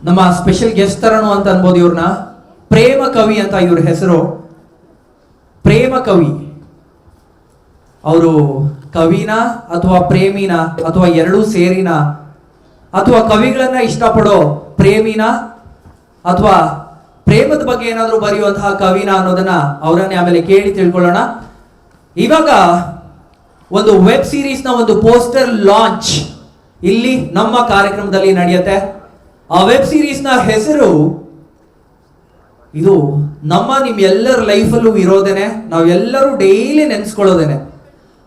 ನಮ್ಮ special guest ತರನು ಅಂತ ಅನ್ಬೋದು ಇವ್ರನ್ನ. ಪ್ರೇಮ ಕವಿ ಅಂತ ಇವ್ರ ಹೆಸರು. ಪ್ರೇಮ ಕವಿ. ಅವರು ಕವಿನ ಅಥವಾ ಪ್ರೇಮಿನ ಅಥವಾ ಎರಡೂ ಸೇರಿನ ಅಥವಾ ಕವಿಗಳನ್ನ ಇಷ್ಟಪಡೋ ಪ್ರೇಮಿನ ಅಥವಾ ಪ್ರೇಮದ ಬಗ್ಗೆ ಏನಾದರೂ ಬರೆಯುವಂತಹ ಕವಿನ ಅನ್ನೋದನ್ನ ಅವರನ್ನೇ ಆಮೇಲೆ ಕೇಳಿ ತಿಳ್ಕೊಳ್ಳೋಣ. ಇವಾಗ ಒಂದು ವೆಬ್ ಸೀರೀಸ್ ನ ಒಂದು ಪೋಸ್ಟರ್ ಲಾಂಚ್ ಇಲ್ಲಿ ನಮ್ಮ ಕಾರ್ಯಕ್ರಮದಲ್ಲಿ ನಡೆಯುತ್ತೆ. ಆ ವೆಬ್ ಸೀರೀಸ್ ನ ಹೆಸರು ಇದು ನಿಮ್ಮೆಲ್ಲರ ಲೈಫಲ್ಲೂ ಇರೋದೇನೆ, ನಾವೆಲ್ಲರೂ ಡೈಲಿ ನೆನೆಸ್ಕೊಳ್ಳೋದೇನೆ,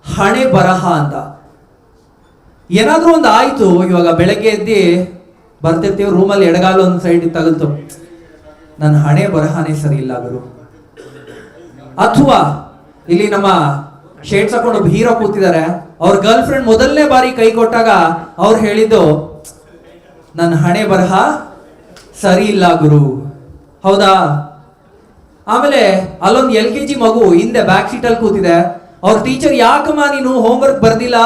ಹಣೆ ಬರಹ ಅಂತ. ಏನಾದ್ರೂ ಒಂದು ಆಯ್ತು, ಇವಾಗ ಬೆಳಗ್ಗೆ ಎದ್ದು ಬರ್ತಿರ್ತೀವಿ, ರೂಮಲ್ಲಿ ಎಡಗಾಲು ಒಂದು ಸೈಡ್ ತಗಲ್ತು, ನನ್ನ ಹಣೆ ಬರಹನೇ ಸರಿ ಇಲ್ಲ ಗುರು. ಅಥವಾ ಇಲ್ಲಿ ನಮ್ಮ ಶೇಡ್ಸ್ ಹಾಕೊಂಡು ಒಬ್ಬ ಹೀರೋ ಕೂತಿದ್ದಾರೆ, ಅವ್ರ ಗರ್ಲ್ ಫ್ರೆಂಡ್ ಮೊದಲನೇ ಬಾರಿ ಕೈ ಕೊಟ್ಟಾಗ ಅವ್ರು ಹೇಳಿದ್ದು ನನ್ನ ಹಣೆ ಬರಹ ಸರಿ ಇಲ್ಲ ಗುರು, ಹೌದಾ? ಆಮೇಲೆ ಅಲ್ಲೊಂದು LKG ಮಗು ಹಿಂದೆ ಬ್ಯಾಕ್ ಸೀಟ್ ಅಲ್ಲಿ ಕೂತಿದೆ, ಅವ್ರ ಟೀಚರ್ ಯಾಕಮ್ಮ ನೀನು ಹೋಮ್ವರ್ಕ್ ಬರ್ದಿಲ್ಲ?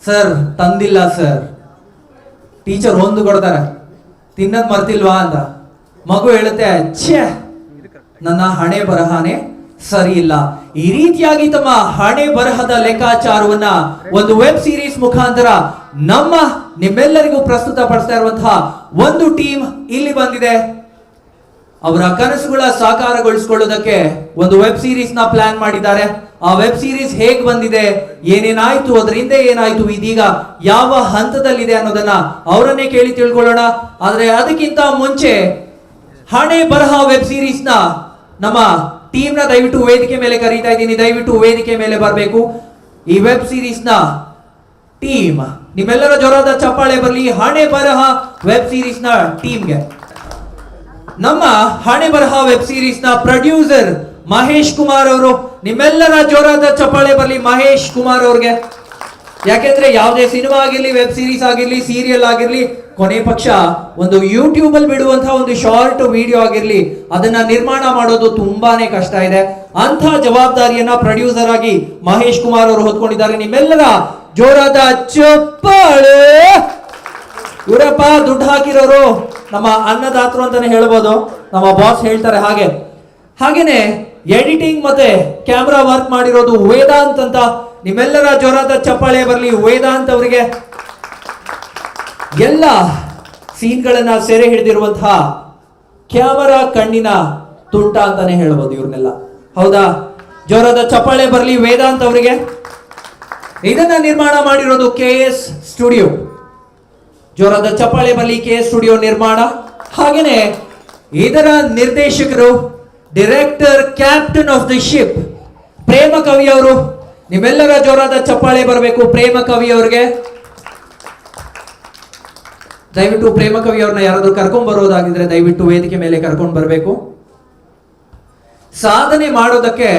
ಸರ್ ತಂದಿಲ್ಲ ಸರ್. ಟೀಚರ್ ಒಂದು ಕೊಡ್ತಾರೆ, ತಿನ್ನದ್ ಮರ್ತಿಲ್ವಾ ಅಂತ. ಮಗು ಹೇಳುತ್ತೆ, ಛೇ ನನ್ನ ಹಣೆ ಬರಹನೇ ಸರಿ ಇಲ್ಲ. ಈ ರೀತಿಯಾಗಿ ತಮ್ಮ ಹಣೆ ಬರಹದ ಲೆಕ್ಕಾಚಾರವನ್ನ ಒಂದು ವೆಬ್ ಸೀರೀಸ್ ಮುಖಾಂತರ ನಿಮ್ಮೆಲ್ಲರಿಗೂ ಪ್ರಸ್ತುತ ಪಡಿಸ್ತಾ ಇರುವಂತಹ ಒಂದು ಟೀಮ್ ಇಲ್ಲಿ ಬಂದಿದೆ. ಅವರ ಕನಸುಗಳ ಸಾಕಾರಗೊಳಿಸಿಕೊಳ್ಳೋದಕ್ಕೆ ಒಂದು ವೆಬ್ ಸೀರೀಸ್ ನ ಪ್ಲಾನ್ ಮಾಡಿದ್ದಾರೆ. ಆ ವೆಬ್ ಸೀರೀಸ್ ಹೇಗ್ ಬಂದಿದೆ, ಏನೇನಾಯ್ತು, ಅದರಿಂದ ಏನಾಯ್ತು, ಇದೀಗ ಯಾವ ಹಂತದಲ್ಲಿದೆ ಅನ್ನೋದನ್ನ ಅವರನ್ನೇ ಕೇಳಿ ತಿಳ್ಕೊಳ್ಳೋಣ. ಆದ್ರೆ ಅದಕ್ಕಿಂತ ಮುಂಚೆ ಹಣೆ ಬರಹ ವೆಬ್ ಸೀರೀಸ್ ನ ನಮ್ಮ ಟೀಮ್ ನ ದಯವಿಟ್ಟು ವೇದಿಕೆ ಮೇಲೆ ಕರೀತಾ ಇದ್ದೀನಿ. ದಯವಿಟ್ಟು ವೇದಿಕೆ ಮೇಲೆ ಬರಬೇಕು. ಈ ವೆಬ್ ಸೀರೀಸ್ ನ ಟೀಮ್, ನಿಮ್ಮೆಲ್ಲರ ಜೋರಾದ ಚಪ್ಪಾಳೆ ಬರಲಿ ಹಣೆ ಬರಹ ವೆಬ್ ಸೀರೀಸ್ ನ ಟೀಮ್ಗೆ. ನಮ್ಮ ಹಣೆ ಬರಹ ವೆಬ್ ಸೀರೀಸ್ ನ ಪ್ರೊಡ್ಯೂಸರ್ ಮಹೇಶ್ ಕುಮಾರ್ ಅವರು, ನಿಮ್ಮೆಲ್ಲರ ಜೋರಾದ ಚಪ್ಪಾಳೆ ಬರಲಿ ಮಹೇಶ್ ಕುಮಾರ್ ಅವ್ರಿಗೆ. ಯಾಕೆಂದ್ರೆ ಯಾವುದೇ ಸಿನಿಮಾ ಆಗಿರ್ಲಿ, ವೆಬ್ ಸೀರೀಸ್ ಆಗಿರ್ಲಿ, ಸೀರಿಯಲ್ ಆಗಿರ್ಲಿ, ಕೊನೆ ಪಕ್ಷ ಒಂದು ಯೂಟ್ಯೂಬ್ ಅಲ್ಲಿ ಬಿಡುವಂತಹ ಒಂದು ಶಾರ್ಟ್ ವಿಡಿಯೋ ಆಗಿರ್ಲಿ, ಅದನ್ನ ನಿರ್ಮಾಣ ಮಾಡೋದು ತುಂಬಾನೇ ಕಷ್ಟ ಇದೆ. ಅಂತ ಜವಾಬ್ದಾರಿಯನ್ನ ಪ್ರೊಡ್ಯೂಸರ್ ಆಗಿ ಮಹೇಶ್ ಕುಮಾರ್ ಅವರು ಹೊತ್ಕೊಂಡಿದ್ದಾರೆ. ನಿಮ್ಮೆಲ್ಲರ ಜೋರಾದ ಚಪ್ಪಾಳೆ. ಇವರಪ್ಪ ದುಡ್ಡು ಹಾಕಿರೋರು ನಮ್ಮ ಅನ್ನದಾತರು ಅಂತಾನೆ ಹೇಳ್ಬೋದು, ನಮ್ಮ ಬಾಸ್ ಹೇಳ್ತಾರೆ ಹಾಗೆ. ಹಾಗೇನೆ ಎಡಿಟಿಂಗ್ ಮತ್ತೆ ಕ್ಯಾಮ್ರಾ ವರ್ಕ್ ಮಾಡಿರೋದು ವೇದಾಂತ್ ಅಂತ. ನಿಮ್ಮೆಲ್ಲರ ಜೋರಾದ ಚಪ್ಪಾಳೆ ಬರಲಿ ವೇದಾಂತ್ ಅವರಿಗೆ. ಎಲ್ಲ ಸೀನ್ಗಳನ್ನ ಸೆರೆ ಹಿಡಿದಿರುವಂತಹ ಕ್ಯಾಮರಾ ಕಣ್ಣಿನ ತುಂಟ ಅಂತಾನೆ ಹೇಳ್ಬೋದು ಇವ್ರನ್ನೆಲ್ಲ, ಹೌದಾ? ಜೋರಾದ ಚಪ್ಪಾಳೆ ಬರಲಿ ವೇದಾಂತ್ ಅವರಿಗೆ. ಇದನ್ನ ನಿರ್ಮಾಣ ಮಾಡಿರೋದು KS ಸ್ಟುಡಿಯೋ. ಜೋರಾದ ಚಪ್ಪಾಳೆ ಬರಲಿ KS ಸ್ಟುಡಿಯೋ ನಿರ್ಮಾಣ. ಹಾಗೇನೆ ಇದರ ನಿರ್ದೇಶಕರು, director, captain of the ship Prema Kavi ಅವರು. ನಿಮ್ಮೆಲ್ಲರ ಜೋರಾದ ಚಪ್ಪಾಳೆ ಬರಬೇಕು ಪ್ರೇಮ ಕವಿ ಅವ್ರಿಗೆ. ದಯವಿಟ್ಟು ಪ್ರೇಮ ಕವಿ ಅವ್ರನ್ನ ಯಾರಾದ್ರೂ ಕರ್ಕೊಂಡ್ ಬರೋದಾಗಿದ್ರೆ ದಯವಿಟ್ಟು ವೇದಿಕೆ ಮೇಲೆ ಕರ್ಕೊಂಡು ಬರಬೇಕು. ಸಾಧನೆ ಮಾಡೋದಕ್ಕೆ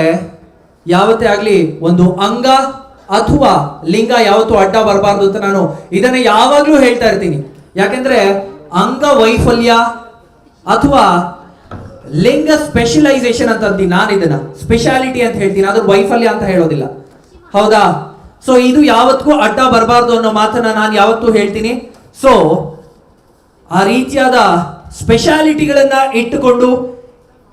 ಯಾವತ್ತೇ ಆಗ್ಲಿ ಒಂದು ಅಂಗ ಅಥವಾ ಲಿಂಗ ಯಾವತ್ತೂ ಅಡ್ಡ ಬರಬಾರ್ದು ಅಂತ ನಾನು ಇದನ್ನ ಯಾವಾಗ್ಲೂ ಹೇಳ್ತಾ ಇರ್ತೀನಿ. ಯಾಕೆಂದ್ರೆ ಅಂಗ ವೈಫಲ್ಯ ಅಥವಾ ಲಿಂಗ ಸ್ಪೆಷಲೈಸೇಷನ್ ಅಂತ ಅಂತೀನಿ ನಾನು, ಇದನ್ನ ಸ್ಪೆಷಾಲಿಟಿ ಅಂತ ಹೇಳ್ತೀನಿ, ಅದು ವೈಫಲ್ಯ ಅಂತ ಹೇಳೋದಿಲ್ಲ, ಹೌದಾ? ಸೊ ಇದು ಯಾವತ್ತಿಗೂ ಅಡ್ಡ ಬರಬಾರ್ದು ಅನ್ನೋ ಮಾತನ್ನ ನಾನು ಯಾವತ್ತೂ ಹೇಳ್ತೀನಿ. ಸೊ ಆ ರೀತಿಯಾದ ಸ್ಪೆಷಾಲಿಟಿಗಳನ್ನ ಇಟ್ಟುಕೊಂಡು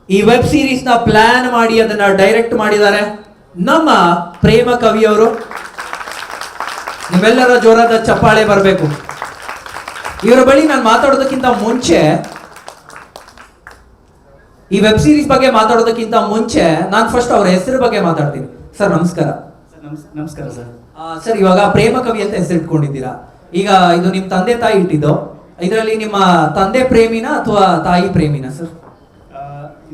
ಈ ವೆಬ್ ಸೀರೀಸ್ ನ ಪ್ಲಾನ್ ಮಾಡಿ ಅದನ್ನ ಡೈರೆಕ್ಟ್ ಮಾಡಿದ್ದಾರೆ ನಮ್ಮ ಪ್ರೇಮ ಕವಿಯವರು. ನೀವೆಲ್ಲರ ಜೋರಾದ ಚಪ್ಪಾಳೆ ಬರಬೇಕು. ಇವರ ಬಳಿ ನಾನು ಮಾತಾಡೋದಕ್ಕಿಂತ ಮುಂಚೆ, ಈ ವೆಬ್ ಸೀರೀಸ್ ಬಗ್ಗೆ ಮಾತಾಡೋದಕ್ಕಿಂತ ಮುಂಚೆ ನಾನು ಫಸ್ಟ್ ಅವರ ಹೆಸರು ಬಗ್ಗೆ ಮಾತಾಡ್ತೀನಿ. ಸರ್ ನಮಸ್ಕಾರ. ನಮಸ್ಕಾರ ಸರ್. ಸರ್ ಇವಾಗ ಪ್ರೇಮ ಕವಿ ಅಂತ ಹೆಸರು ಇಟ್ಕೊಂಡಿದ್ದೀರಾ. ಈಗ ಇದು ನಿಮ್ ತಂದೆ ತಾಯಿ ಇಟ್ಟಿದ್ದು, ಇದರಲ್ಲಿ ನಿಮ್ಮ ತಂದೆ ಪ್ರೇಮಿನ ಅಥವಾ ತಾಯಿ ಪ್ರೇಮಿನ ಸರ್?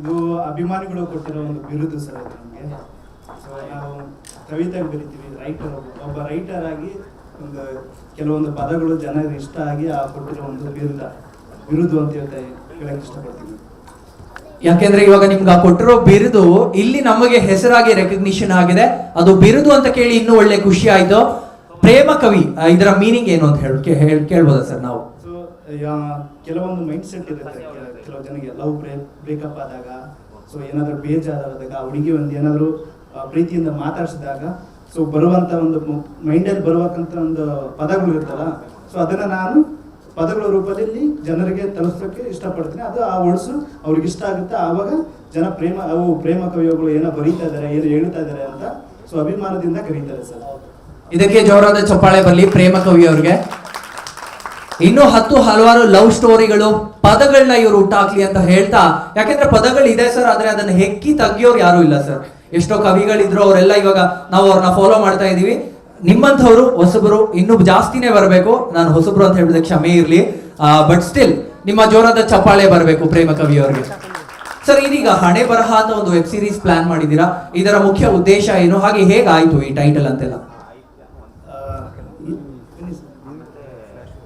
ಇದು ಅಭಿಮಾನಿಗಳು ಕೊಟ್ಟಿರೋ ಒಂದು ಬಿರುದು ಸರ್ ಅದು ನಮಗೆ. ಸೊ ನಾವು ಕವಿತೆ ಬರೀತೀವಿ, ಒಬ್ಬ ರೈಟರ್ ಆಗಿ ಒಂದು ಕೆಲವೊಂದು ಪದಗಳು ಜನರಿಗೆ ಇಷ್ಟ ಆಗಿ ಆ ಕೊಟ್ಟಿರೋ ಒಂದು ಬಿರುದು ಅಂತ ಹೇಳಕ್ ಇಷ್ಟಪಡ್ತೀವಿ. ಯಾಕೆಂದ್ರೆ ಇವಾಗ ನಿಮ್ಗೆ ಕೊಟ್ಟಿರೋ ಬಿರುದು ಇಲ್ಲಿ ನಮಗೆ ಹೆಸರಾಗಿ ರೆಕಗ್ನಿಷನ್ ಆಗಿದೆ. ಅದು ಬಿರುದು ಅಂತ ಕೇಳಿ ಇನ್ನೂ ಒಳ್ಳೆ ಖುಷಿ ಆಯ್ತು. ಪ್ರೇಮ ಕವಿ, ಇದರ ಮೀನಿಂಗ್ ಏನು ಅಂತ ಕೇಳ್ಬೋದಾ ಸರ್ ನಾವು? ಸೊ ಕೆಲವೊಂದು ಮೈಂಡ್ ಸೆಟ್ ಇರುತ್ತೆ ಕೆಲವು ಜನಕ್ಕೆ. ಲವ್ ಬ್ರೇಕಪ್ ಆದಾಗ, ಸೊ ಏನಾದ್ರು ಬೇಜಾರಾದಾಗ, ಹುಡುಗಿ ಒಂದು ಏನಾದ್ರು ಪ್ರೀತಿಯಿಂದ ಮಾತಾಡಿಸಿದಾಗ ಸೊ ಬರುವಂತ ಒಂದು ಮೈಂಡಲ್ಲಿ ಬರುವಂತ ಒಂದು ಪದಗಳು ಇರ್ತಲ್ಲ, ಸೊ ಅದನ್ನ ನಾನು ಪದಗಳ ರೂಪದಲ್ಲಿ ಜನರಿಗೆ ತಲುಪಿಸೋಕೆ ಇಷ್ಟಪಡ್ತೀನಿ. ಅದು ಆ ವರ್ಡ್ಸು ಅವ್ರಿಗೆ ಇಷ್ಟ ಆಗುತ್ತೆ. ಆವಾಗ ಜನ ಪ್ರೇಮ ಕವಿಗಳು ಏನೋ ಬರೀತಾ ಇದ್ದಾರೆ, ಏನು ಹೇಳ್ತಾ ಇದ್ದಾರೆ ಅಂತ ಸೊ ಅಭಿಮಾನದಿಂದ ಕರೀತಾರೆ ಸರ್. ಇದಕ್ಕೆ ಜೋರಾದ ಚಪ್ಪಾಳೆ ಬರಲಿ ಪ್ರೇಮ ಕವಿ ಅವ್ರಿಗೆ. ಇನ್ನೂ ಹಲವಾರು ಲವ್ ಸ್ಟೋರಿಗಳು, ಪದಗಳನ್ನ ಇವರು ಹುಟ್ಟಾಕ್ಲಿ ಅಂತ ಹೇಳ್ತಾ, ಯಾಕೆಂದ್ರೆ ಪದಗಳು ಇದೆ ಸರ್, ಆದ್ರೆ ಅದನ್ನ ಹೆಕ್ಕಿ ತೆಗಿಯೋರು ಯಾರು ಇಲ್ಲ ಸರ್. ಎಷ್ಟೋ ಕವಿಗಳಿದ್ರು, ಅವರೆಲ್ಲ ಇವಾಗ ನಾವು ಅವ್ರನ್ನ ಫಾಲೋ ಮಾಡ್ತಾ ಇದೀವಿ. ನಿಮ್ಮಂಥವ್ರು ಹೊಸಬರು ಇನ್ನೂ ಜಾಸ್ತಿನೇ ಬರಬೇಕು. ನಾನು ಹೊಸಬರು ಅಂತ ಹೇಳಿದ್ರೆ ಕ್ಷಮೆ ಇರ್ಲಿ, ಬಟ್ ಸ್ಟಿಲ್ ನಿಮ್ಮ ಜೋರಾದ ಚಪ್ಪಾಳೆ ಬರಬೇಕು ಪ್ರೇಮ ಕವಿ ಅವ್ರಿಗೆ. ಸರ್, ಇದೀಗ ಹಣೆ ಬರಹ ಅಂತ ಒಂದು ವೆಬ್ ಸೀರೀಸ್ ಪ್ಲಾನ್ ಮಾಡಿದೀರಾ. ಇದರ ಮುಖ್ಯ ಉದ್ದೇಶ ಏನು, ಹಾಗೆ ಹೇಗಾಯ್ತು ಈ ಟೈಟಲ್ ಅಂತೆಲ್ಲ?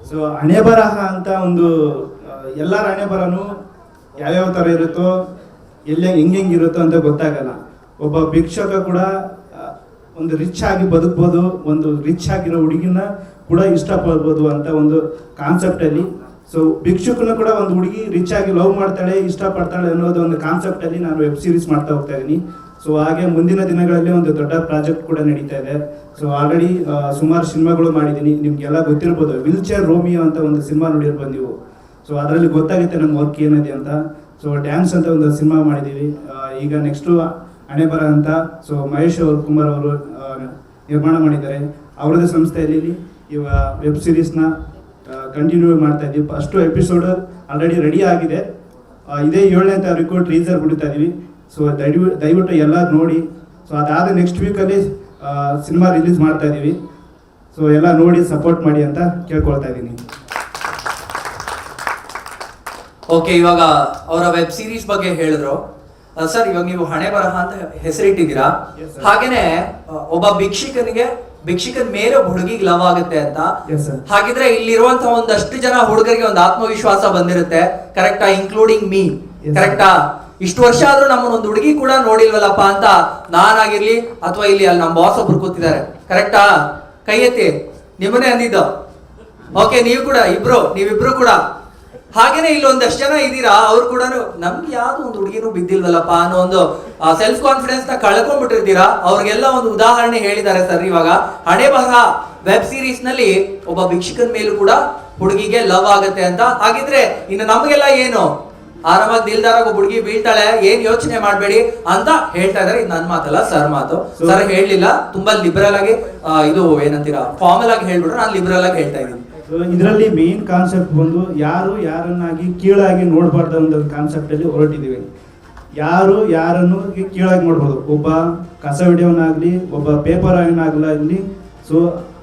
ಸೊ ಹಣೆ ಬರಹ ಅಂತ ಒಂದು ಎಲ್ಲರ ಹಣೆ ಬರನು ಯಾವ್ಯಾವ ಥರ ಇರುತ್ತೋ, ಹೆಂಗಿರುತ್ತೋ ಅಂತ ಗೊತ್ತಾಗಲ್ಲ. ಒಬ್ಬ ಭಿಕ್ಷಕ ಕೂಡ ಒಂದು ರಿಚ್ ಆಗಿ ಬದುಕ್ಬೋದು, ಒಂದು ರಿಚ್ ಆಗಿರೋ ಹುಡುಗಿನ ಕೂಡ ಇಷ್ಟಪಡ್ಬೋದು ಅಂತ ಒಂದು ಕಾನ್ಸೆಪ್ಟಲ್ಲಿ. ಸೊ ಭಿಕ್ಷುಕನು ಕೂಡ ಒಂದು ಹುಡುಗಿ ರಿಚ್ ಆಗಿ ಲವ್ ಮಾಡ್ತಾಳೆ, ಇಷ್ಟಪಡ್ತಾಳೆ ಅನ್ನೋದು ಒಂದು ಕಾನ್ಸೆಪ್ಟಲ್ಲಿ ನಾನು ವೆಬ್ ಸೀರೀಸ್ ಮಾಡ್ತಾ ಹೋಗ್ತಾ ಇದ್ದೀನಿ. ಸೊ ಹಾಗೆ ಮುಂದಿನ ದಿನಗಳಲ್ಲಿ ಒಂದು ದೊಡ್ಡ ಪ್ರಾಜೆಕ್ಟ್ ಕೂಡ ನಡೀತಾ ಇದೆ. ಸೊ ಆಲ್ರೆಡಿ ಸುಮಾರು ಸಿನಿಮಾಗಳು ಮಾಡಿದ್ದೀನಿ. ನಿಮ್ಗೆಲ್ಲ ಗೊತ್ತಿರ್ಬೋದು, ವಿಲ್ ಚೇರ್ ರೋಮಿಯೋ ಅಂತ ಒಂದು ಸಿನಿಮಾ ನೋಡಿರ್ಬೋದು ನೀವು. ಸೊ ಅದರಲ್ಲಿ ಗೊತ್ತಾಗುತ್ತೆ ನಮ್ಮ ವರ್ಕ್ ಏನಿದೆ ಅಂತ. ಸೊ ಡ್ಯಾನ್ಸ್ ಅಂತ ಒಂದು ಸಿನಿಮಾ ಮಾಡಿದ್ದೀವಿ. ಈಗ ನೆಕ್ಸ್ಟು ಹಣೆ ಬರ ಅಂತ ಸೊ ಮಹೇಶ್ ಕುಮಾರ್ ಅವರು ನಿರ್ಮಾಣ ಮಾಡಿದ್ದಾರೆ. ಅವರದೇ ಸಂಸ್ಥೆಯಲ್ಲಿ ಇವಾಗ ವೆಬ್ ಸೀರೀಸ್ನ ಕಂಟಿನ್ಯೂ ಮಾಡ್ತಾ ಇದ್ದೀವಿ. ಫಸ್ಟು ಎಪಿಸೋಡ್ ಆಲ್ರೆಡಿ ರೆಡಿ ಆಗಿದೆ. ಇದೇ 7ನೇ ತಾರೀಕು ಟ್ರೀಸರ್ ಬಿಡ್ತಾ ಇದ್ದೀವಿ. ಸೊ ದಯವಿಟ್ಟು ಎಲ್ಲ ನೋಡಿ. ಸೊ ಅದಾದ ನೆಕ್ಸ್ಟ್ ವೀಕಲ್ಲಿ ಸಿನಿಮಾ ರಿಲೀಸ್ ಮಾಡ್ತಾ ಇದ್ದೀವಿ. ಸೊ ಎಲ್ಲ ನೋಡಿ ಸಪೋರ್ಟ್ ಮಾಡಿ ಅಂತ ಕೇಳ್ಕೊಳ್ತಾ ಇದ್ದೀನಿ. ಓಕೆ, ಇವಾಗ ಅವರ ವೆಬ್ ಸೀರೀಸ್ ಬಗ್ಗೆ ಹೇಳಿದ್ರು ಸರ್. ಇವಾಗ ನೀವು ಹಣೆ ಬರಹ ಅಂತ ಹೆಸರಿಟ್ಟಿದ್ದೀರಾ. Yes, sir. ಹಾಗೇನೆ ಒಬ್ಬ ಭಿಕ್ಷಿಕನ ಮೇಲೆ ಹುಡುಗಿಗೆ ಲವ್ ಆಗುತ್ತೆ ಅಂತ. Yes, sir. ಹಾಗಿದ್ರೆ ಇಲ್ಲಿರುವಂತಹ ಒಂದಷ್ಟು ಜನ ಹುಡುಗರಿಗೆ ಒಂದು ಆತ್ಮವಿಶ್ವಾಸ ಬಂದಿರುತ್ತೆ, ಕರೆಕ್ಟಾ? ಇನ್ಕ್ಲೂಡಿಂಗ್ ಮೀ, Yes, ಕರೆಕ್ಟಾ? ಇಷ್ಟು ವರ್ಷ ಆದ್ರೂ ನಮ್ಮನ್ನ ಒಂದು ಹುಡುಗಿ ಕೂಡ ನೋಡಿಲ್ವಲ್ಲಪ್ಪ ಅಂತ ನಾನಾಗಿರ್ಲಿ ಅಥವಾ ಇಲ್ಲಿ ಅಲ್ಲಿ ನಮ್ಮ ಬಾಸ್ ಒಬ್ರು ಕೂತಿದ್ದಾರೆ, ಕರೆಕ್ಟಾ? ಕೈ ಎತ್ತಿ, ನಿಮ್ಮನ್ನೇ ಅಂದಿದ್ದು. ಓಕೆ, ನೀವಿಬ್ರು ಕೂಡ ಹಾಗೇನೆ ಇಲ್ಲಿ ಒಂದಷ್ಟು ಜನ ಇದ್ದೀರಾ, ಅವ್ರು ಕೂಡ ನಮ್ಗೆ ಯಾವ್ದು ಒಂದು ಹುಡುಗಿನೂ ಬಿದ್ದಿಲ್ವಲ್ಲಪ್ಪ ಅನ್ನೋ ಒಂದು ಸೆಲ್ಫ್ ಕಾನ್ಫಿಡೆನ್ಸ್ ನ ಕಳ್ಕೊಂಡ್ಬಿಟ್ಟಿರ್ತೀರಾ. ಅವ್ರಿಗೆಲ್ಲ ಒಂದು ಉದಾಹರಣೆ ಹೇಳಿದ್ದಾರೆ ಸರ್. ಇವಾಗ ಹಣೆ ಬರಹ ವೆಬ್ ಸೀರೀಸ್ ನಲ್ಲಿ ಒಬ್ಬ ಭಿಕ್ಷುಕನ ಮೇಲೂ ಕೂಡ ಹುಡುಗಿಗೆ ಲವ್ ಆಗತ್ತೆ ಅಂತ. ಹಾಗಿದ್ರೆ ಇನ್ನು ನಮಗೆಲ್ಲ ಏನು, ಆರಾಮಾಗಿ ದಿಲ್ದಾರಾಗ ಒಬ್ಬ ಹುಡುಗಿ ಬೀಳ್ತಾಳೆ, ಏನ್ ಯೋಚನೆ ಮಾಡ್ಬೇಡಿ ಅಂತ ಹೇಳ್ತಾ ಇದಾರೆ. ಇದು ನನ್ ಮಾತಲ್ಲ ಸರ್ ಮಾತು. ಸರ್ ಹೇಳಿಲ್ಲ, ತುಂಬಾ ಲಿಬರಲ್ ಆಗಿ ಇದು ಏನಂತೀರಾ ಫಾರ್ಮಲ್ ಆಗಿ ಹೇಳ್ಬಿಟ್ರೆ, ನಾನು ಲಿಬರಲ್ ಆಗಿ ಹೇಳ್ತಾ ಇದ್ದೀನಿ. ಇದರಲ್ಲಿ ಮೇನ್ ಕಾನ್ಸೆಪ್ಟ್ ಬಂದು ಯಾರನ್ನಾಗಿ ಕೀಳಾಗಿ ನೋಡಬಾರ್ದು ಅನ್ನೋ ಕಾನ್ಸೆಪ್ಟ್ ಅಲ್ಲಿ ಹೊರಟಿದ್ದೀವಿ. ಯಾರನ್ನು ಕೀಳಾಗಿ ನೋಡ್ಬೋದು. ಒಬ್ಬ ಕಸ ಹಿಡಿಯೋನಾಗ್ಲಿ, ಒಬ್ಬ ಪೇಪರ್ ಆಗಲಿ, ಸೊ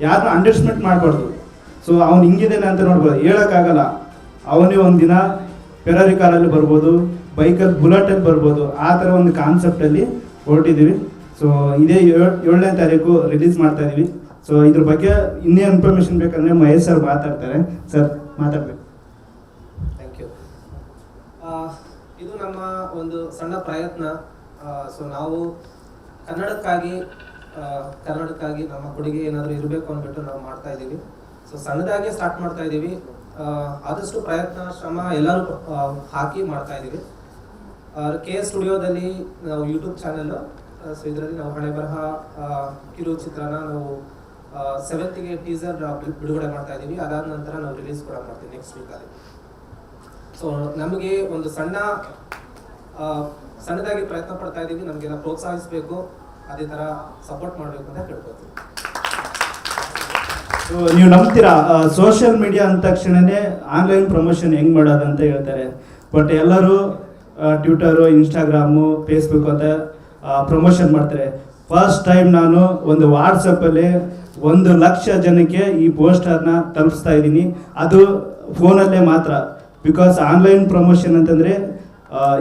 ಯಾರನ್ನ ಅಂಡರ್ಸ್ಟ್ಯಾಂಡ್ ಮಾಡಬಾರ್ದು. ಸೊ ಅವ್ನು ಹಿಂಗಿದ್ದೇನೆ ಅಂತ ನೋಡ್ಬೋದು, ಹೇಳೋಕ್ಕಾಗಲ್ಲ. ಅವನೇ ಒಂದಿನ ಫೆರಾರಿ ಕಾರಲ್ಲಿ ಬರ್ಬೋದು, ಬೈಕಲ್ಲಿ ಬುಲೆಟಲ್ಲಿ ಬರ್ಬೋದು. ಆ ಥರ ಒಂದು ಕಾನ್ಸೆಪ್ಟಲ್ಲಿ ಹೊರಟಿದ್ದೀವಿ. ಸೊ ಇದೇ 7ನೇ ತಾರೀಕು ರಿಲೀಸ್ ಮಾಡ್ತಾ ಇದ್ದೀವಿ. ಸೊ ಇದ್ರ ಬಗ್ಗೆ ಇನ್ನೇ ಇನ್ಫಾರ್ಮೇಶನ್ ಬೇಕಂದ್ರೆ ಮಹೇಶ್ ಸರ್ ಮಾತಾಡ್ತಾರೆ. ಸರ್ ಮಾತಾಡ್ಬೇಕು. Thank you. ಇದು ನಮ್ಮ ಒಂದು ಸಣ್ಣ ಪ್ರಯತ್ನ. ಸೊ ನಾವು ಕನ್ನಡಕ್ಕಾಗಿ ನಮ್ಮ ಕೊಡುಗೆ ಏನಾದರೂ ಇರಬೇಕು ಅಂದ್ಬಿಟ್ಟು ನಾವು ಮಾಡ್ತಾ ಇದ್ದೀವಿ. ಸೊ ಸಣ್ಣದಾಗಿ ಸ್ಟಾರ್ಟ್ ಮಾಡ್ತಾ ಇದ್ದೀವಿ. ಆದಷ್ಟು ಪ್ರಯತ್ನ ಶ್ರಮ ಎಲ್ಲರೂ ಹಾಕಿ ಮಾಡ್ತಾ ಇದ್ದೀವಿ. KS ಸ್ಟುಡಿಯೋದಲ್ಲಿ ನಾವು ಯೂಟ್ಯೂಬ್ ಚಾನೆಲ್, ಸೊ ಇದರಲ್ಲಿ ನಾವು ಹಣೆ ಬರಹ ಕಿರುಚಿತ್ರನ ನಾವು 7th ಟೀಸರ್ ಬಿಡುಗಡೆ ಮಾಡ್ತಾ ಇದ್ದೀವಿ. ಅದಾದ ನಂತರ ನಾವು ರಿಲೀಸ್ ಕೂಡ ಮಾಡ್ತೀವಿ ನೆಕ್ಸ್ಟ್ ವೀಕಲ್ಲಿ. ಸೊ ನಮಗೆ ಒಂದು ಸಣ್ಣದಾಗಿ ಪ್ರಯತ್ನ ಪಡ್ತಾ ಇದ್ದೀವಿ. ನಮಗೆಲ್ಲ ಪ್ರೋತ್ಸಾಹಿಸಬೇಕು, ಅದೇ ಥರ ಸಪೋರ್ಟ್ ಮಾಡಬೇಕು ಅಂತ ಕೇಳ್ಕೊತೀವಿ. ಸೊ ನೀವು ನಂಬ್ತೀರಾ, ಸೋಷಿಯಲ್ ಮೀಡಿಯಾ ಅಂದ ತಕ್ಷಣನೇ ಆನ್ಲೈನ್ ಪ್ರಮೋಷನ್ ಹೆಂಗೆ ಮಾಡೋದು ಅಂತ ಹೇಳ್ತಾರೆ. ಬಟ್ ಎಲ್ಲರೂ ಟ್ವಿಟರು, ಇನ್ಸ್ಟಾಗ್ರಾಮು, ಫೇಸ್ಬುಕ್ ಅಂತ ಪ್ರಮೋಷನ್ ಮಾಡ್ತಾರೆ. ಫಸ್ಟ್ ಟೈಮ್ ನಾನು ಒಂದು ವಾಟ್ಸಪ್ಪಲ್ಲಿ 1,00,000 ಜನಕ್ಕೆ ಈ ಪೋಸ್ಟರ್ನ ತಲುಪಿಸ್ತಾ ಇದ್ದೀನಿ. ಅದು ಫೋನಲ್ಲೇ ಮಾತ್ರ. ಬಿಕಾಸ್ ಆನ್ಲೈನ್ ಪ್ರಮೋಷನ್ ಅಂತಂದರೆ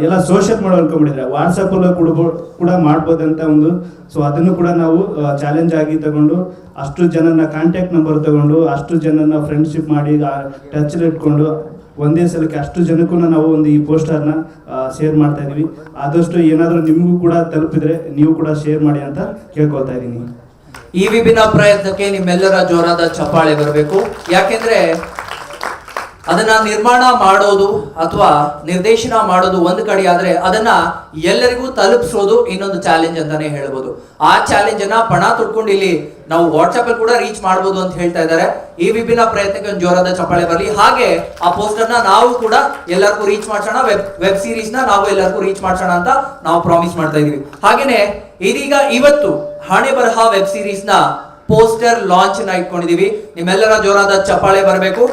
ಎಲ್ಲ ಸೋಷಿಯಲ್ ಮಾಡಿ ಅನ್ಕೊಂಡ್ಬಿಟ್ಟಿದ್ರೆ ವಾಟ್ಸಪ್ಪಲ್ಲೂ ಕೂಡ ಮಾಡ್ಬೋದಂತ ಒಂದು. ಸೊ ಅದನ್ನು ಕೂಡ ನಾವು ಚಾಲೆಂಜ್ ಆಗಿ ತಗೊಂಡು, ಅಷ್ಟು ಜನನ ಕಾಂಟ್ಯಾಕ್ಟ್ ನಂಬರ್ ತಗೊಂಡು, ಅಷ್ಟು ಜನನ ಫ್ರೆಂಡ್ಶಿಪ್ ಮಾಡಿ ಟಚಲ್ಲಿ ಇಟ್ಕೊಂಡು ಒಂದೇ ಸಲಕ್ಕೆ ಅಷ್ಟು ಜನಕ್ಕೂ ನಾವು ಒಂದು ಈ ಪೋಸ್ಟರ್ನ ಶೇರ್ ಮಾಡ್ತಾ ಇದ್ದೀವಿ. ಆದಷ್ಟು ಏನಾದರೂ ನಿಮಗೂ ಕೂಡ ತಲುಪಿದ್ರೆ ನೀವು ಕೂಡ ಶೇರ್ ಮಾಡಿ ಅಂತ ಕೇಳ್ಕೊಳ್ತಾ ಇದ್ದೀನಿ. ಈ ವಿಭಿನ್ನ ಪ್ರಯತ್ನಕ್ಕೆ ನಿಮ್ಮೆಲ್ಲರ ಜೋರಾದ ಚಪ್ಪಾಳೆ ಬರಬೇಕು. ಯಾಕೆಂದ್ರೆ ಅದನ್ನ ನಿರ್ಮಾಣ ಮಾಡೋದು ಅಥವಾ ನಿರ್ದೇಶನ ಮಾಡೋದು ಒಂದು ಕಡೆ ಆದ್ರೆ ಅದನ್ನ ಎಲ್ಲರಿಗೂ ತಲುಪಿಸೋದು ಇನ್ನೊಂದು ಚಾಲೆಂಜ್ ಅಂತಾನೆ ಹೇಳ್ಬೋದು. ಆ ಚಾಲೆಂಜ್ ಅನ್ನ ಪಣ ತೊಟ್ಕೊಂಡು ಇಲ್ಲಿ ನಾವು ವಾಟ್ಸ್ಆಪ್ ಅಲ್ಲಿ ಕೂಡ ರೀಚ್ ಮಾಡ್ಬೋದು ಅಂತ ಹೇಳ್ತಾ ಇದ್ದಾರೆ. ಈ ವಿಭಿನ್ನ ಪ್ರಯತ್ನಕ್ಕೆ ಒಂದು ಜೋರಾದ ಚಪ್ಪಾಳೆ ಬರಲಿ. ಹಾಗೆ ಆ ಪೋಸ್ಟರ್ ನ ನಾವು ಕೂಡ ಎಲ್ಲರಿಗೂ ರೀಚ್ ಮಾಡ್ಸೋಣ, ವೆಬ್ ಸೀರೀಸ್ ನ ನಾವು ಎಲ್ಲರಿಗೂ ರೀಚ್ ಮಾಡ್ಸೋಣ ಅಂತ ನಾವು ಪ್ರಾಮಿಸ್ ಮಾಡ್ತಾ ಇದೀವಿ. ಹಾಗೇನೆ ಇದೀಗ ಇವತ್ತು ಹಣೆ ಬರಹ ವೆಬ್ ಸೀರೀಸ್ ನ ಪೋಸ್ಟರ್ ಲಾಂಚ್ ನ ಇಟ್ಕೊಂಡಿದೀವಿ. ನಿಮ್ಮೆಲ್ಲರ ಜೋರಾದ ಚಪ್ಪಾಳೆ ಬರಬೇಕು.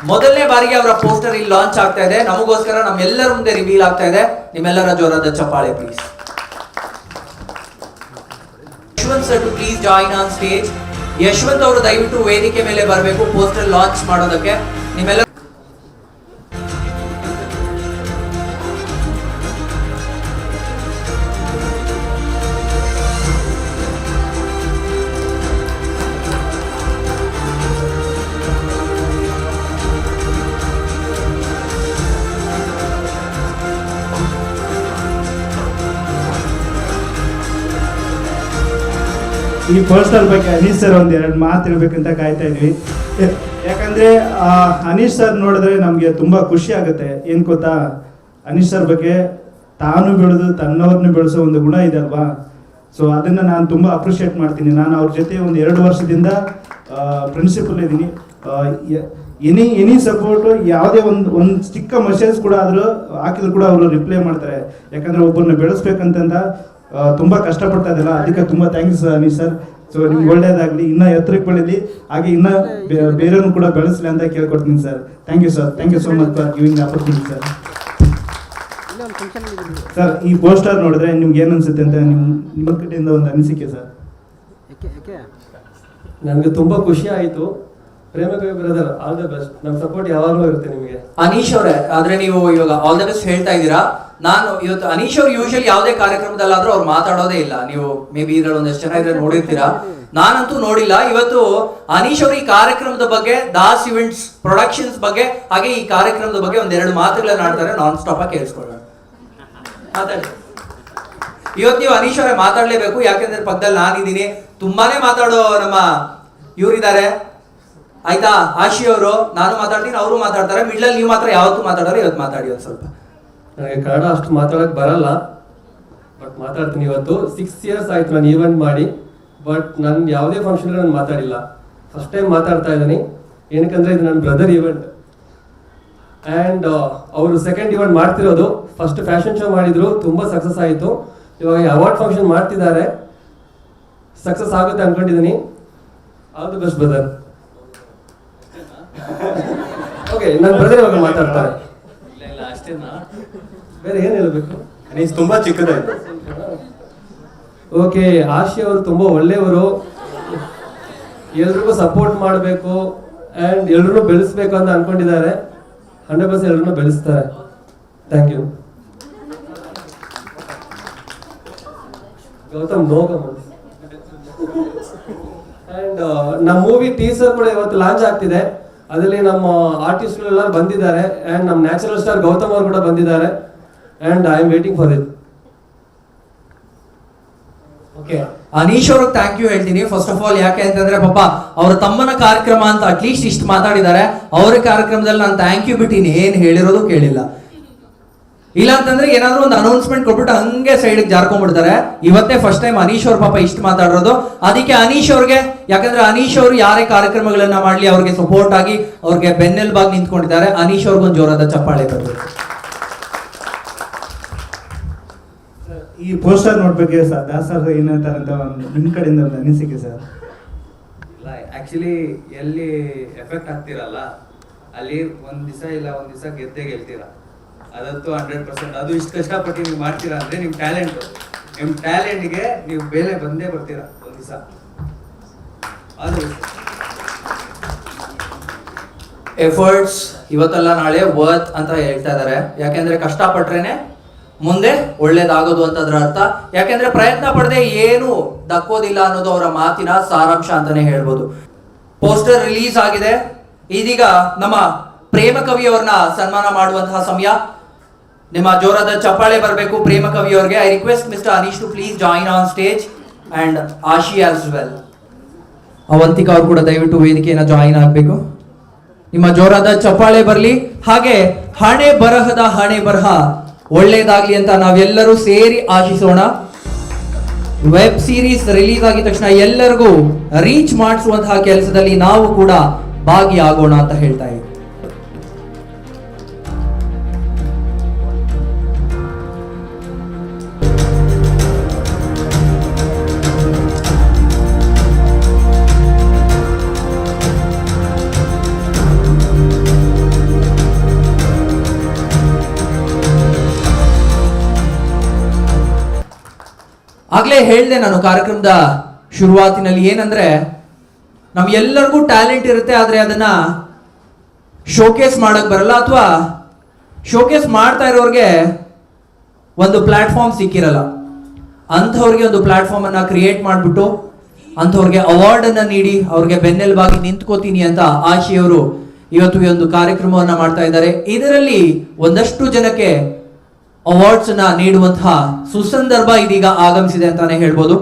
ಮೊದಲನೇ ಬಾರಿಗೆ ಅವರ ಪೋಸ್ಟರ್ ಇಲ್ಲಿ ಲಾಂಚ್ ಆಗ್ತಾ ಇದೆ, ನಮಗೋಸ್ಕರ ನಮ್ಮೆಲ್ಲರ ಮುಂದೆ ರಿವೀಲ್ ಆಗ್ತಾ ಇದೆ. ನಿಮ್ಮೆಲ್ಲರ ಜೋರಾದ ಚಪ್ಪಾಳೆ please. Yashwant sir to please join on stage. Yashwant ಅವರು ದಯವಿಟ್ಟು ವೇದಿಕೆ ಮೇಲೆ ಬರಬೇಕು ಪೋಸ್ಟರ್ ಲಾಂಚ್ ಮಾಡೋದಕ್ಕೆ. ನಿಮ್ಮೆಲ್ಲ ಈ ಪೋಸ್ಟರ್ ಬಗ್ಗೆ ಅನೀಶ್ ಸರ್ ಒಂದ್ ಎರಡು ಮಾತು ಹೇಳ್ಬೇಕಂತ ಕಾಯ್ತಾ ಇದ್ವಿ. ಯಾಕಂದ್ರೆ ಅನೀಶ್ ಸರ್ ನೋಡಿದ್ರೆ ನಮ್ಗೆ ತುಂಬಾ ಖುಷಿ ಆಗುತ್ತೆ. ಏನ್ ಗೊತ್ತಾ, ಅನೀಶ್ ಸರ್ ಬಗ್ಗೆ ತಾನು ಬೆಳೆದು ತನ್ನವ್ರನ್ನ ಬೆಳೆಸೋ ಒಂದು ಗುಣ ಇದೆ ಅಲ್ವಾ. ಸೊ ಅದನ್ನ ನಾನು ತುಂಬಾ ಅಪ್ರಿಷಿಯೇಟ್ ಮಾಡ್ತೀನಿ. ನಾನು ಅವ್ರ ಜೊತೆ ಒಂದು 2 ವರ್ಷದಿಂದ ಪ್ರಿನ್ಸಿಪಲ್ ಇದ್ದೀನಿ. ಎನಿ ಸಪೋರ್ಟ್, ಯಾವುದೇ ಒಂದು ಚಿಕ್ಕ ಮೆಸೇಜ್ ಕೂಡ ಆದ್ರೂ ಹಾಕಿದ್ರು ಕೂಡ ಅವರು ರಿಪ್ಲೈ ಮಾಡ್ತಾರೆ. ಯಾಕಂದ್ರೆ ಒಬ್ಬರನ್ನ ಬೆಳೆಸ್ಬೇಕಂತಂದ ತುಂಬಾ ಕಷ್ಟಪಡ್ತಾ ಇದ್ದಲ್ಲ, ಅದಕ್ಕೆ ತುಂಬಾ ಥ್ಯಾಂಕ್ಸ್ ಅನೀಶ್ ಸರ್. ಸೊ ನಿಮ್ಗೆ ಒಳ್ಳೇದಾಗ್ಲಿ, ಇನ್ನ ಎತ್ತರಕ್ಕೆ ಬೆಳೀಲಿ, ಹಾಗೆ ಇನ್ನ ಬೇರೆಯವ್ರನ್ನು ಕೂಡ ಬೆಳೆಸಲಿ ಅಂತ ಕೇಳ್ಕೊಡ್ತೀನಿ sir. Thank you sir, thank you so much for giving opportunity sir. Sir ಈ ಪೋಸ್ಟರ್ ನೋಡಿದ್ರೆ ನಿಮ್ಗೆ ಏನ್ ಅನ್ಸುತ್ತೆ ಅಂತ ನಿಮ್ಮ ಕಡೆಯಿಂದ ಒಂದು ಅನಿಸಿಕೆ ಸರ್. ನನಗೆ ತುಂಬಾ ಖುಷಿ ಆಯ್ತು. ಪ್ರೇಮಕವಿ ಬ್ರದರ್, ಆಲ್ ದ ಬೆಸ್ಟ್. ನಮ್ಮ ಸಪೋರ್ಟ್ ಯಾವಾಗಲೂ ಇರುತ್ತೆ ನಿಮಗೆ. ಅನೀಶ್ ಅವರೇ, ಆದ್ರೆ ನೀವು ಇವಾಗ ಆಲ್ ದ ಬೆಸ್ಟ್ ಹೇಳ್ತಾ ಇದ್ದೀರಾ. ನಾನು ಇವತ್ತು ಅನೀಶ್ ಅವ್ರು ಯೂಶಲಿ ಯಾವುದೇ ಕಾರ್ಯಕ್ರಮದಲ್ಲಾದ್ರೂ ಅವ್ರು ಮಾತಾಡೋದೇ ಇಲ್ಲ. ನೀವು ಮೇ ಬಿ ಇದ್ರಲ್ಲಿ ಒಂದಷ್ಟು ಜನ ಇದ್ರೆ ನೋಡಿರ್ತೀರಾ, ನಾನಂತೂ ನೋಡಿಲ್ಲ. ಇವತ್ತು ಅನೀಶ್ ಅವರು ಈ ಕಾರ್ಯಕ್ರಮದ ಬಗ್ಗೆ, ದಾಸ್ ಇವೆಂಟ್ಸ್ ಪ್ರೊಡಕ್ಷನ್ಸ್ ಬಗ್ಗೆ, ಹಾಗೆ ಈ ಕಾರ್ಯಕ್ರಮದ ಬಗ್ಗೆ ಒಂದೆರಡು ಮಾತುಗಳನ್ನ ಆಡ್ತಾರೆ. ನಾನ್ ಸ್ಟಾಪ್ ಆಗಿ ಕೇಳಿಸ್ಕೊಳ್ಳೋಣ. ಮಾತಾಡಿ. ಇವತ್ತು ನೀವು ಅನೀಶ್ ಅವರೇ ಮಾತಾಡ್ಲೇಬೇಕು, ಯಾಕೆಂದ್ರೆ ಪಕ್ಕದಲ್ಲಿ ನಾನಿದ್ದೀನಿ. ತುಂಬಾನೇ ಮಾತಾಡೋ ನಮ್ಮ ಇವರಿದ್ದಾರೆ, ಆಯ್ತಾ? ಆಶಿ ಅವರು, ನಾನು ಮಾತಾಡ್ತೀನಿ, ಅವರು ಮಾತಾಡ್ತಾರೆ. ಮಿಡ್ಲಲ್ಲಿ ನೀವು ಮಾತ್ರ ಯಾವತ್ತೂ ಮಾತಾಡೋರು. ಇವತ್ತು ಮಾತಾಡಿ ಒಂದು ಸ್ವಲ್ಪ. ನನಗೆ ಕನ್ನಡ ಅಷ್ಟು ಮಾತಾಡಕ್ ಬರಲ್ಲ, ಬಟ್ ಮಾತಾಡ್ತೀನಿ. ಇವತ್ತು 6 years ಆಯ್ತು ನಾನು ಈವೆಂಟ್ ಮಾಡಿ, ಬಟ್ ನಾನು ಯಾವುದೇ ಫಂಕ್ಷನ್ ನಾನು ಮಾತಾಡಿಲ್ಲ. ಫಸ್ಟ್ ಟೈಮ್ ಮಾತಾಡ್ತಾ ಇದ್ದೀನಿ. ಏನಕ್ಕಂದ್ರೆ ಇದು ನನ್ನ ಬ್ರದರ್ ಈವೆಂಟ್ ಆ್ಯಂಡ್ ಅವರು ಸೆಕೆಂಡ್ ಈವೆಂಟ್ ಮಾಡ್ತಿರೋದು. ಫಸ್ಟ್ ಫ್ಯಾಷನ್ ಶೋ ಮಾಡಿದ್ರು, ತುಂಬಾ ಸಕ್ಸಸ್ ಆಯಿತು. ಇವಾಗ ಅವಾರ್ಡ್ ಫಂಕ್ಷನ್ ಮಾಡ್ತಿದ್ದಾರೆ, ಸಕ್ಸಸ್ ಆಗುತ್ತೆ ಅನ್ಕೊಂಡಿದ್ದೀನಿ. All the best brother. Okay, ನನ್ನ ಬ್ರದರ್ ಇವಾಗ ಮಾತಾಡ್ತಾರೆ. ಬೇರೆ ಏನ್ ಹೇಳ್ಬೇಕು? ತುಂಬಾ ಚಿಕ್ಕದಾಯ್ತು. ಓಕೆ, ಆಶಿ ಅವರು ತುಂಬಾ ಒಳ್ಳೆಯವರು, ಎಲ್ರಿಗೂ ಸಪೋರ್ಟ್ ಮಾಡಬೇಕು ಅಂಡ್ ಎಲ್ರೂ ಬೆಳೆಸ್ಬೇಕು ಅಂತ ಅನ್ಕೊಂಡಿದ್ದಾರೆ. 100% ಎಲ್ರೂ ಬೆಳೆಸ್ತಾರೆ. Thank you. Gautam Nogam and ನಮ್ಮ ಮೂವಿ ಟೀಸರ್ ಕೂಡ ಇವತ್ತು ಲಾಂಚ್ ಆಗ್ತಿದೆ. ಅದರಲ್ಲಿ ನಮ್ಮ ಆರ್ಟಿಸ್ಟ್ಗಳೆಲ್ಲ ಬಂದಿದ್ದಾರೆ ಅಂಡ್ ನಮ್ಮ ನ್ಯಾಚುರಲ್ ಸ್ಟಾರ್ ಗೌತಮ್ ಅವರು ಕೂಡ ಬಂದಿದ್ದಾರೆ and I am waiting for it. Okay, Aneesh ಅವ್ರಿಗೆ ಥ್ಯಾಂಕ್ ಯು ಹೇಳ್ತೀನಿ ಫಸ್ಟ್ ಆಫ್ ಆಲ್. ಯಾಕೆ ಅಂತಂದ್ರೆ ಪಾಪ ಅವ್ರ ತಮ್ಮನ ಕಾರ್ಯಕ್ರಮ ಅಂತ ಅಟ್ಲೀಸ್ಟ್ ಇಷ್ಟು ಮಾತಾಡಿದ್ದಾರೆ. ಅವರ ಕಾರ್ಯಕ್ರಮದಲ್ಲಿ ನಾನು ಥ್ಯಾಂಕ್ ಯು ಬಿಟ್ಟು ಏನ್ ಹೇಳಿರೋದು ಕೇಳಿಲ್ಲ. ಇಲ್ಲ ಅಂತಂದ್ರೆ ಏನಾದ್ರು ಒಂದು ಅನೌನ್ಸ್ಮೆಂಟ್ ಕೊಟ್ಬಿಟ್ಟು ಹಂಗೆ ಸೈಡ್ಗೆ ಜಾರ್ಕೊಂಡ್ಬಿಡ್ತಾರೆ. ಇವತ್ತೇ ಫಸ್ಟ್ ಟೈಮ್ ಅನೀಶ್ ಅವ್ರ ಪಾಪ ಇಷ್ಟು ಮಾತಾಡಿರೋದು. ಅದಕ್ಕೆ ಅನೀಶ್ ಅವ್ರಿಗೆ, ಯಾಕಂದ್ರೆ ಅನೀಶ್ ಅವರು ಯಾರೇ ಕಾರ್ಯಕ್ರಮಗಳನ್ನ ಮಾಡ್ಲಿ ಅವ್ರಿಗೆ ಸಪೋರ್ಟ್ ಆಗಿ ಅವ್ರಿಗೆ ಬೆನ್ನೆಲುಬಾಗಿ ನಿಂತ್ಕೊಂಡಿದ್ದಾರೆ. ಅನೀಶ್ ಅವ್ರಿಗೊಂದು ಜೋರಾದ ಚಪ್ಪಾಳೆ ಬರಬೇಕು. ಈ ಪೋಸ್ಟರ್ ನೋಡ್ಬೇಕು ಸರ್, ದಾಸರ್ ಏನಂತಾರಂತ ಒಂದು ನಿಮ್ಮ ಕಡೆಯಿಂದ ಒಂದು ಅನಿಸಿಕೆ ಸರ್. ಇಲ್ಲ, ಆಕ್ಚುಲಿ ಎಲ್ಲಿ ಎಫೆಕ್ಟ್ ಆಗ್ತಿರಲ್ಲ ಅಲ್ಲಿ ಒಂದ್ ದಿವಸ ಇಲ್ಲ ಒಂದ್ ದಿವಸ ಗೆದ್ದೇ ಗೆಲ್ತೀರಾ, ಅದಂತೂ 100%. ಅದು ಇಷ್ಟು ಕಷ್ಟಪಟ್ಟು ನೀವು ಮಾಡ್ತೀರಾ ಅಂದ್ರೆ ನಿಮ್ ಟ್ಯಾಲೆಂಟ್ಗೆ ನೀವು ಬೆಲೆ ಬಂದೇ ಬರ್ತೀರಾ ಒಂದ್ ದಿವಸ. ಅದು ಎಫರ್ಟ್ಸ್ ಇವತ್ತಲ್ಲ ನಾಳೆ ವರ್ತ್ ಅಂತ ಹೇಳ್ತಾ ಇದ್ದಾರೆ. ಯಾಕೆಂದ್ರೆ ಕಷ್ಟಪಟ್ರೇನೆ ಮುಂದೆ ಒಳ್ಳೇದಾಗೋದು ಅಂತದ್ರ ಅರ್ಥ. ಯಾಕೆಂದ್ರೆ ಪ್ರಯತ್ನ ಪಡದೆ ಏನು ದಕ್ಕೋದಿಲ್ಲ ಅನ್ನೋದು ಅವರ ಮಾತಿನ ಸಾರಾಂಶ ಅಂತಾನೆ ಹೇಳ್ಬೋದು. ಪೋಸ್ಟರ್ ರಿಲೀಸ್ ಆಗಿದೆ. ಇದೀಗ ನಮ್ಮ ಪ್ರೇಮ ಕವಿ ಅವ್ರನ್ನ ಸನ್ಮಾನ ಮಾಡುವಂತಹ ಸಮಯ. ನಿಮ್ಮ ಜೋರಾದ ಚಪ್ಪಾಳೆ ಬರಬೇಕು ಪ್ರೇಮ ಕವಿ ಅವ್ರಿಗೆ. I request mister Anish to please join on stage and Ashi as well. Avantika ಅವ್ರು ಕೂಡ ದಯವಿಟ್ಟು ವೇದಿಕೆಯನ್ನು ಜಾಯಿನ್ ಆಗಬೇಕು. ನಿಮ್ಮ ಜೋರಾದ ಚಪ್ಪಾಳೆ ಬರಲಿ. ಹಾಗೆ ಹಣೆ ಬರಹ ಒಳ್ಳೇದಾಗ್ಲಿ ಅಂತ ನಾವೆಲ್ಲರೂ ಸೇರಿ ಆಶಿಸೋಣ. ವೆಬ್ ಸೀರೀಸ್ ರಿಲೀಸ್ ಆಗಿದ ತಕ್ಷಣ ಎಲ್ಲರಿಗೂ ರೀಚ್ ಮಾಡಿಸುವಂತಹ ಕೆಲಸದಲ್ಲಿ ನಾವು ಕೂಡ ಭಾಗಿಯಾಗೋಣ ಅಂತ ಹೇಳ್ತಾ ಇದ್ದೀವಿ. ಆಗ್ಲೇ ಹೇಳಿದೆ ನಾನು ಕಾರ್ಯಕ್ರಮದ ಶುರುವಾತಿನಲ್ಲಿ, ಏನಂದ್ರೆ ನಮ್ಗೆಲ್ಲರಿಗೂ ಟ್ಯಾಲೆಂಟ್ ಇರುತ್ತೆ, ಆದ್ರೆ ಅದನ್ನ ಶೋಕೇಸ್ ಮಾಡಕ್ ಬರಲ್ಲ, ಅಥವಾ ಶೋಕೇಸ್ ಮಾಡ್ತಾ ಇರೋರಿಗೆ ಒಂದು ಪ್ಲಾಟ್ಫಾರ್ಮ್ ಸಿಕ್ಕಿರಲ್ಲ. ಅಂಥವ್ರಿಗೆ ಒಂದು ಪ್ಲಾಟ್ಫಾರ್ಮ್ ಅನ್ನ ಕ್ರಿಯೇಟ್ ಮಾಡಿಬಿಟ್ಟು ಅಂಥವ್ರಿಗೆ ಅವಾರ್ಡ್ ಅನ್ನ ನೀಡಿ ಅವ್ರಿಗೆ ಬೆನ್ನೆಲುಬಾಗಿ ನಿಂತ್ಕೋತೀನಿ ಅಂತ ಆಶಿಯವರು ಇವತ್ತು ಈ ಒಂದು ಕಾರ್ಯಕ್ರಮವನ್ನ ಮಾಡ್ತಾ ಇದ್ದಾರೆ. ಇದರಲ್ಲಿ ಒಂದಷ್ಟು ಜನಕ್ಕೆ ಅವಾರ್ಡ್ಸ್ ಅನ್ನ ನೀಡುವಂತಹ ಸುಸಂದರ್ಭ ಇದೀಗ ಆಗಮಿಸಿದೆ ಅಂತಾನೆ ಹೇಳ್ಬೋದು.